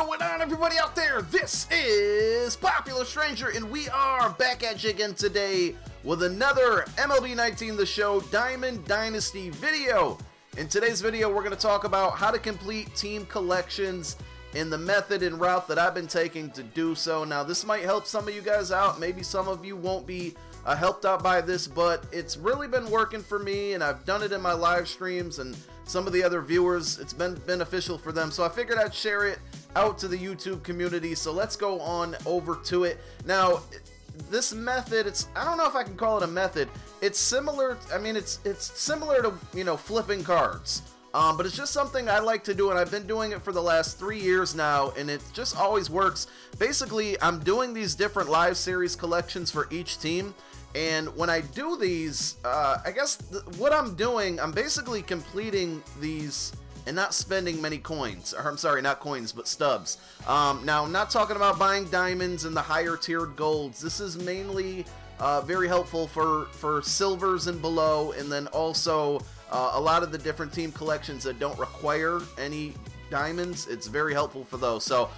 going on, everybody out there? This is Popular Stranger, and we are back at you again today with another MLB 19 The Show Diamond Dynasty video. In today's video, we're going to talk about how to complete team collections and the method and route that I've been taking to do so. Now, this might help some of you guys out. Maybe some of you won't be helped out by this, but it's really been working for me, and I've done it in my live streams, and some of the other viewers, it's been beneficial for them. So I figured I'd share it out to the YouTube community. So let's go on over to it. Now, this method, I don't know if I can call it a method. It's similar, I mean, it's similar to, you know, flipping cards. But it's just something I like to do, and I've been doing it for the last 3 years now, and it just always works. Basically, I'm doing these different live series collections for each team, and when I do these, I guess what I'm doing, I'm basically completing these and not spending many coins. Or, I'm sorry, not coins, but stubs. Now, I'm not talking about buying diamonds and the higher tiered golds. This is mainly very helpful for silvers and below, and then also a lot of the different team collections that don't require any diamonds. It's very helpful for those. So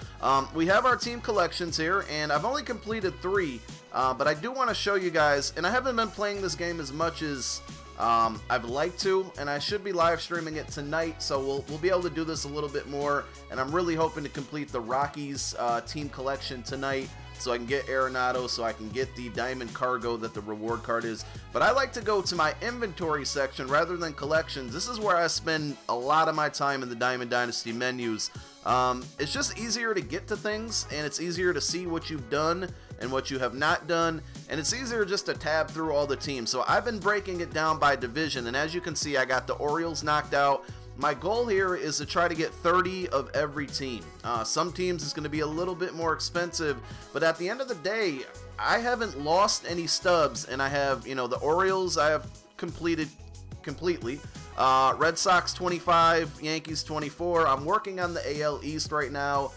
we have our team collections here, and I've only completed 3, but I do want to show you guys, and I haven't been playing this game as much as I'd like to, and I should be live streaming it tonight, so we'll be able to do this a little bit more, and I'm really hoping to complete the Rockies team collection tonight, so I can get Arenado, so I can get the Diamond Cargo that the reward card is. But I like to go to my inventory section rather than collections. This is where I spend a lot of my time in the Diamond Dynasty menus. It's just easier to get to things, and it's easier to see what you've done and what you have not done, and it's easier just to tab through all the teams. So I've been breaking it down by division, and as you can see, I got the Orioles knocked out. My goal here is to try to get 30 of every team. Some teams is going to be a little bit more expensive, but at the end of the day, I haven't lost any stubs, and I have, you know, the Orioles I have completed completely. Red Sox 25, Yankees 24. I'm working on the AL East right now,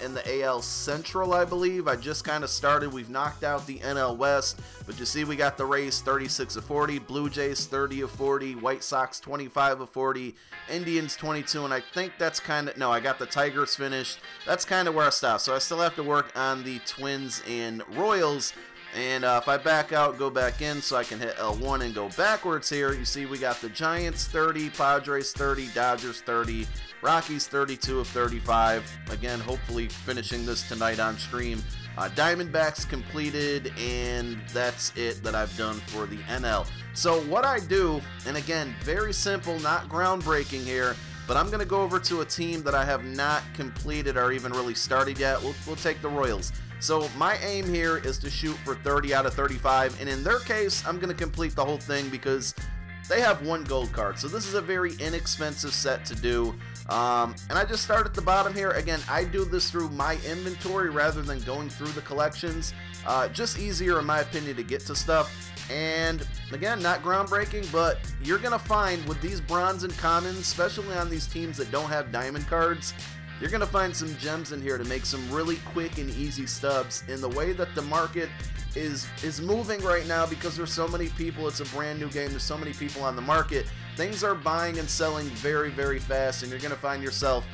in the AL Central, I believe. I just kind of started. We've knocked out the NL West, but you see we got the Rays 36 of 40, Blue Jays 30 of 40, White Sox 25 of 40, Indians 22, and I think that's kind of, no, I got the Tigers finished. That's kind of where I stopped, so I still have to work on the Twins and Royals. And if I back out, go back in, so I can hit L1 and go backwards here, you see we got the Giants 30, Padres 30, Dodgers 30, Rockies 32 of 35. Again, hopefully finishing this tonight on stream. Diamondbacks completed, and that's it that I've done for the NL. So what I do, and again, very simple, not groundbreaking here, but I'm going to go over to a team that I have not completed or even really started yet. We'll take the Royals. So my aim here is to shoot for 30 out of 35, and in their case, I'm going to complete the whole thing because they have 1 gold card. So this is a very inexpensive set to do. And I just start at the bottom here. Again, I do this through my inventory rather than going through the collections. Just easier, in my opinion, to get to stuff. And again, not groundbreaking, but you're going to find with these bronze and commons, especially on these teams that don't have diamond cards, you're going to find some gems in here to make some really quick and easy stubs. In the way that the market is moving right now, because there's so many people, it's a brand new game, there's so many people on the market, things are buying and selling very, very fast, and you're going to find yourself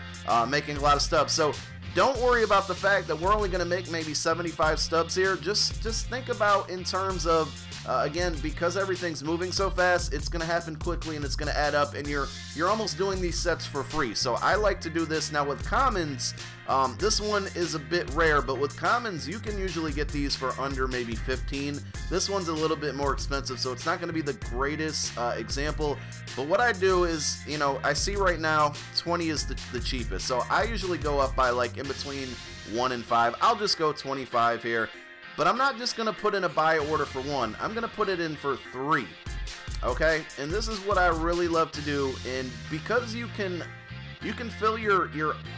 making a lot of stubs. So don't worry about the fact that we're only going to make maybe 75 stubs here. Just think about in terms of, again, because everything's moving so fast, it's going to happen quickly and it's going to add up, and you're almost doing these sets for free. So I like to do this. Now with commons, this one is a bit rare, but with commons, you can usually get these for under maybe 15. This one's a little bit more expensive, so it's not going to be the greatest example. But what I do is, you know, I see right now 20 is the cheapest. So I usually go up by like in between 1 and 5. I'll just go 25 here. But I'm not just going to put in a buy order for 1. I'm going to put it in for 3. Okay? And this is what I really love to do. And because you can fill your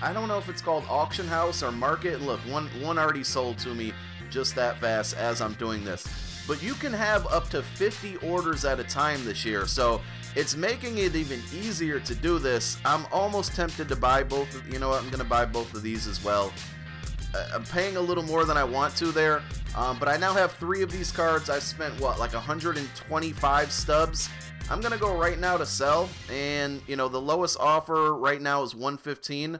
I don't know if it's called auction house or market. And look, one already sold to me just that fast as I'm doing this. But you can have up to 50 orders at a time this year. So it's making it even easier to do this. I'm almost tempted to buy both of, you know what, I'm going to buy both of these as well. I'm paying a little more than I want to there, but I now have 3 of these cards. I've spent, what, like 125 stubs. I'm going to go right now to sell, and, you know, the lowest offer right now is 115.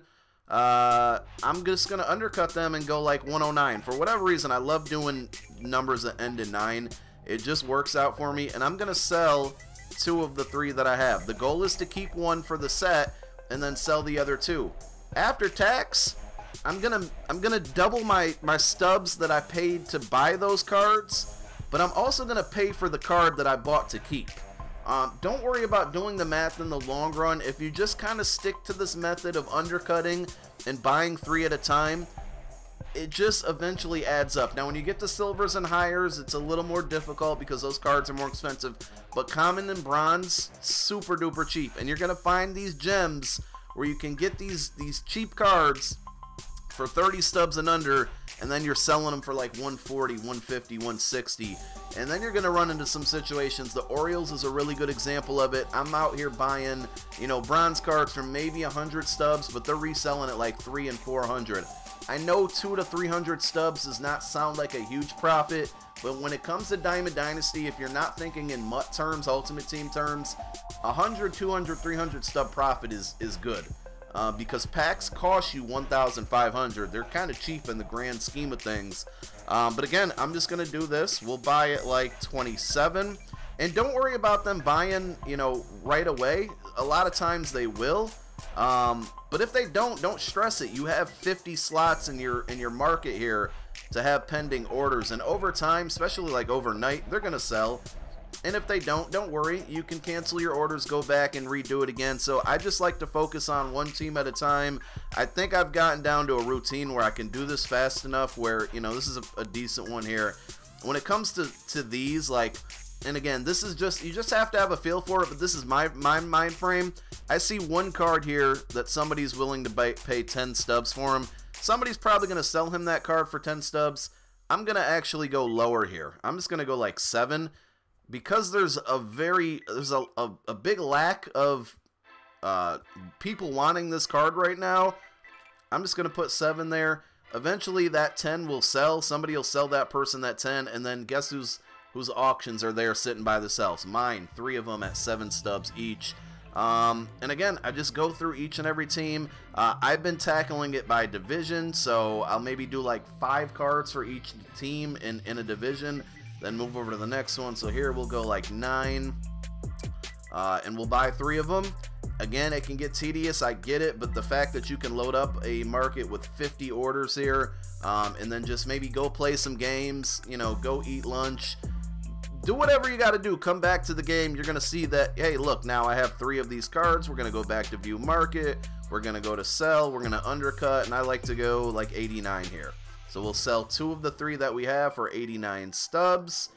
I'm just going to undercut them and go like 109. For whatever reason, I love doing numbers that end in 9. It just works out for me, and I'm going to sell 2 of the 3 that I have. The goal is to keep 1 for the set and then sell the other 2. After tax, I'm gonna double my stubs that I paid to buy those cards, but I'm also gonna pay for the card that I bought to keep. Don't worry about doing the math in the long run. If you just kind of stick to this method of undercutting and buying 3 at a time, it just eventually adds up. Now when you get to silvers and hires, it's a little more difficult because those cards are more expensive, but common and bronze, super duper cheap, and you're gonna find these gems where you can get these cheap cards for 30 stubs and under, and then you're selling them for like 140, 150, 160, and then you're gonna run into some situations. The Orioles is a really good example of it. I'm out here buying, you know, bronze cards for maybe 100 stubs, but they're reselling at like 300 and 400. I know 200 to 300 stubs does not sound like a huge profit, but when it comes to Diamond Dynasty, if you're not thinking in MUT terms, Ultimate Team terms, 100, 200, 300 stub profit is good. Because packs cost you 1,500. They're kind of cheap in the grand scheme of things. But again, I'm just going to do this. We'll buy it like 27. And don't worry about them buying, you know, right away. A lot of times they will. But if they don't stress it. You have 50 slots in your market here to have pending orders. And over time, especially like overnight, they're going to sell. And if they don't worry. You can cancel your orders, go back and redo it again. So I just like to focus on one team at a time. I think I've gotten down to a routine where I can do this fast enough where, you know, this is a decent one here. When it comes to these, like, and again, this is just, you just have to have a feel for it, but this is my mind frame. I see one card here that somebody's willing to pay 10 stubs for him. Somebody's probably going to sell him that card for 10 stubs. I'm going to actually go lower here. I'm just going to go like 7. Because there's a big lack of people wanting this card right now, I'm just going to put 7 there. Eventually that 10 will sell. Somebody will sell that person that 10, and then guess whose auctions are there sitting by themselves? Mine. 3 of them at 7 stubs each. And again, I just go through each and every team. I've been tackling it by division, so I'll maybe do like 5 cards for each team in a division. Then move over to the next one. So here we'll go like 9, and we'll buy 3 of them. Again, it can get tedious, I get it, but the fact that you can load up a market with 50 orders here, and then just maybe go play some games, you know, go eat lunch, do whatever you got to do, come back to the game, you're going to see that, hey, look, now I have 3 of these cards. We're going to go back to view market, we're going to go to sell, we're going to undercut, and I like to go like 89 here. So we'll sell 2 of the 3 that we have for 89 stubs,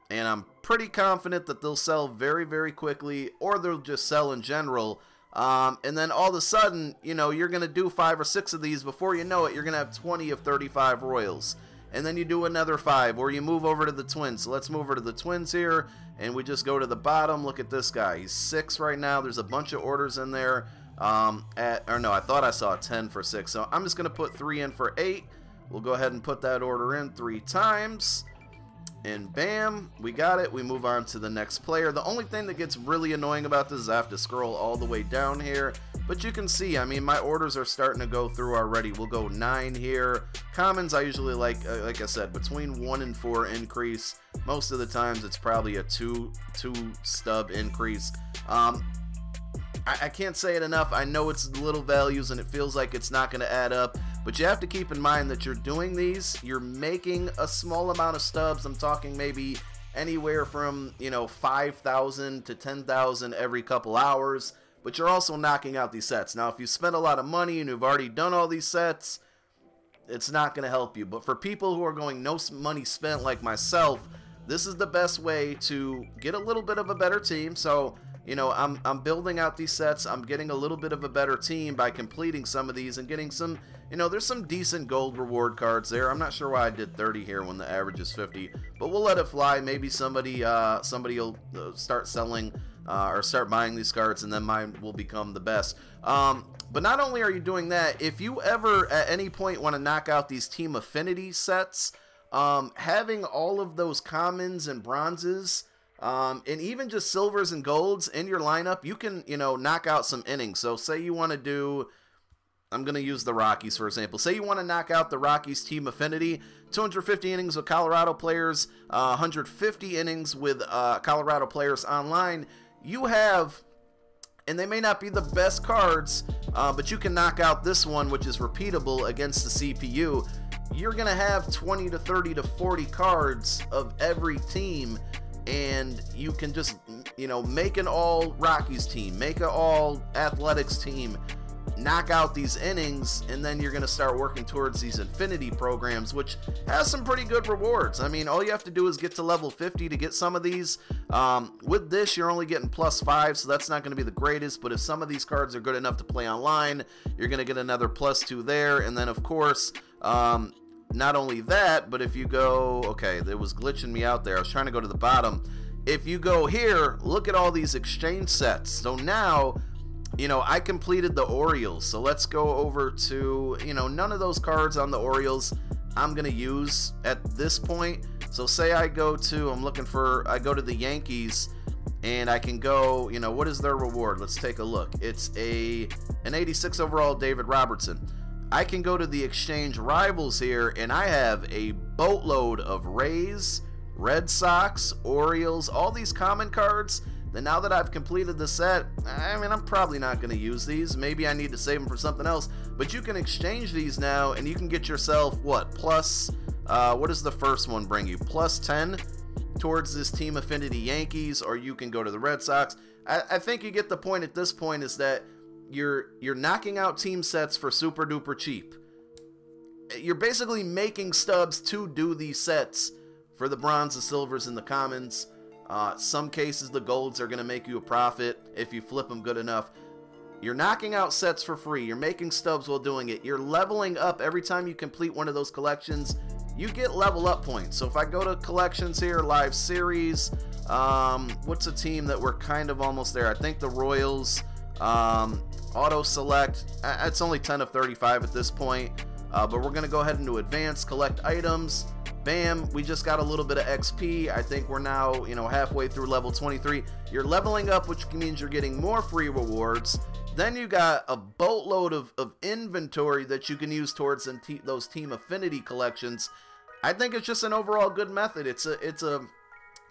and I'm pretty confident that they'll sell very, very quickly, or they'll just sell in general. And then all of a sudden, you know, you're going to do 5 or 6 of these. Before you know it, you're going to have 20 of 35 Royals. And then you do another 5, or you move over to the Twins. So let's move over to the Twins here, and we just go to the bottom. Look at this guy. He's 6 right now. There's a bunch of orders in there. Or no, I thought I saw 10 for 6. So I'm just going to put 3 in for 8. We'll go ahead and put that order in 3 times, and bam, we got it. We move on to the next player. The only thing that gets really annoying about this is I have to scroll all the way down here, but you can see, I mean, my orders are starting to go through already. We'll go 9 here. Commons, I usually like I said, between 1 and 4 increase. Most of the times it's probably a 2 stub increase. I can't say it enough. I know it's little values and it feels like it's not going to add up, but you have to keep in mind that you're doing these, you're making a small amount of stubs. I'm talking maybe anywhere from, you know, 5,000 to 10,000 every couple hours, but you're also knocking out these sets. Now, if you spend a lot of money and you've already done all these sets, it's not going to help you. But for people who are going no money spent like myself, this is the best way to get a little bit of a better team. So, you know, I'm building out these sets. I'm getting a little bit of a better team by completing some of these and getting some, you know, there's some decent gold reward cards there. I'm not sure why I did 30 here when the average is 50, but we'll let it fly. Maybe somebody will start selling or start buying these cards, and then mine will become the best. But not only are you doing that, if you ever at any point want to knock out these team affinity sets, having all of those commons and bronzes, and even just silvers and golds in your lineup, you can, you know, knock out some innings. So say you want to do, I'm going to use the Rockies, for example. Say you want to knock out the Rockies team affinity, 250 innings with Colorado players, 150 innings with Colorado players online. You have, and they may not be the best cards, but you can knock out this one, which is repeatable against the CPU. You're going to have 20 to 30 to 40 cards of every team, and you can just, you know, make an all Rockies team, make an all Athletics team, knock out these innings, and then you're going to start working towards these infinity programs, which has some pretty good rewards. I mean, all you have to do is get to level 50 to get some of these. With this, you're only getting +5, so that's not going to be the greatest, but if some of these cards are good enough to play online, you're going to get another +2 there. And then, of course, not only that, but if you go, okay, it was glitching me out there. I was trying to go to the bottom. If you go here, look at all these exchange sets. So now, you know, I completed the Orioles. So let's go over to, you know, none of those cards on the Orioles I'm going to use at this point. So say I go to, I go to the Yankees, and I can go, you know, what is their reward? Let's take a look. It's an 86 overall David Robertson. I can go to the exchange rivals here, and I have a boatload of Rays, Red Sox, Orioles, all these common cards. Then now that I've completed the set, I mean, I'm probably not going to use these. Maybe I need to save them for something else. But you can exchange these now, and you can get yourself, what, what does the first one bring you? +10 towards this Team Affinity Yankees, or you can go to the Red Sox. I think you get the point at this point, is that you're knocking out team sets for super duper cheap. You're basically making stubs to do these sets for the bronze, the silvers, and the commons. Some cases the golds are going to make you a profit if you flip them good enough. You're knocking out sets for free. You're making stubs while doing it. You're leveling up every time you complete one of those collections. You get level up points. So if I go to collections here, live series, what's a team that we're kind of almost there? I think the Royals. Auto select, it's only 10 of 35 at this point, but we're going to go ahead and do advanced, collect items. Bam, we just got a little bit of XP. I think we're now, you know, halfway through level 23. You're leveling up, which means you're getting more free rewards. Then you got a boatload of inventory that you can use towards those team affinity collections. I think it's just an overall good method. It's a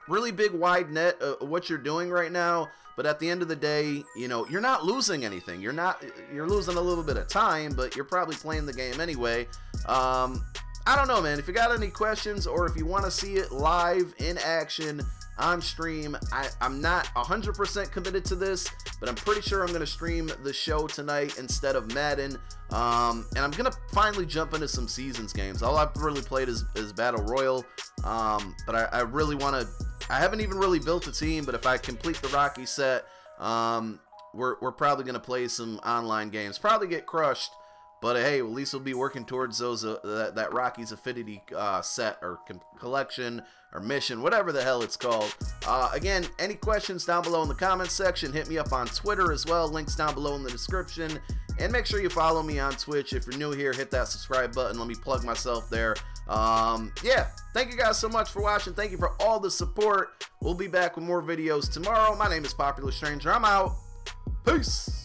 really big wide net of what you're doing right now, but at the end of the day, you know, you're not losing anything. You're losing a little bit of time, but you're probably playing the game anyway. I don't know, man. If you got any questions, or if you want to see it live in action on stream, I'm not 100% committed to this, but I'm pretty sure I'm going to stream the show tonight instead of Madden. And I'm going to finally jump into some Seasons games. All I've really played is Battle Royale, but I really want to. I haven't even really built a team, but if I complete the Rocky set, we're probably going to play some online games. Probably get crushed, but hey, at least we'll be working towards those that Rockies Affinity set or collection or mission, whatever the hell it's called. Again, any questions down below in the comments section. Hit me up on Twitter as well. Links down below in the description. And make sure you follow me on Twitch. If you're new here, hit that subscribe button. Let me plug myself there. Yeah, thank you guys so much for watching. Thank you for all the support. We'll be back with more videos tomorrow. My name is Popular Stranger. I'm out. Peace.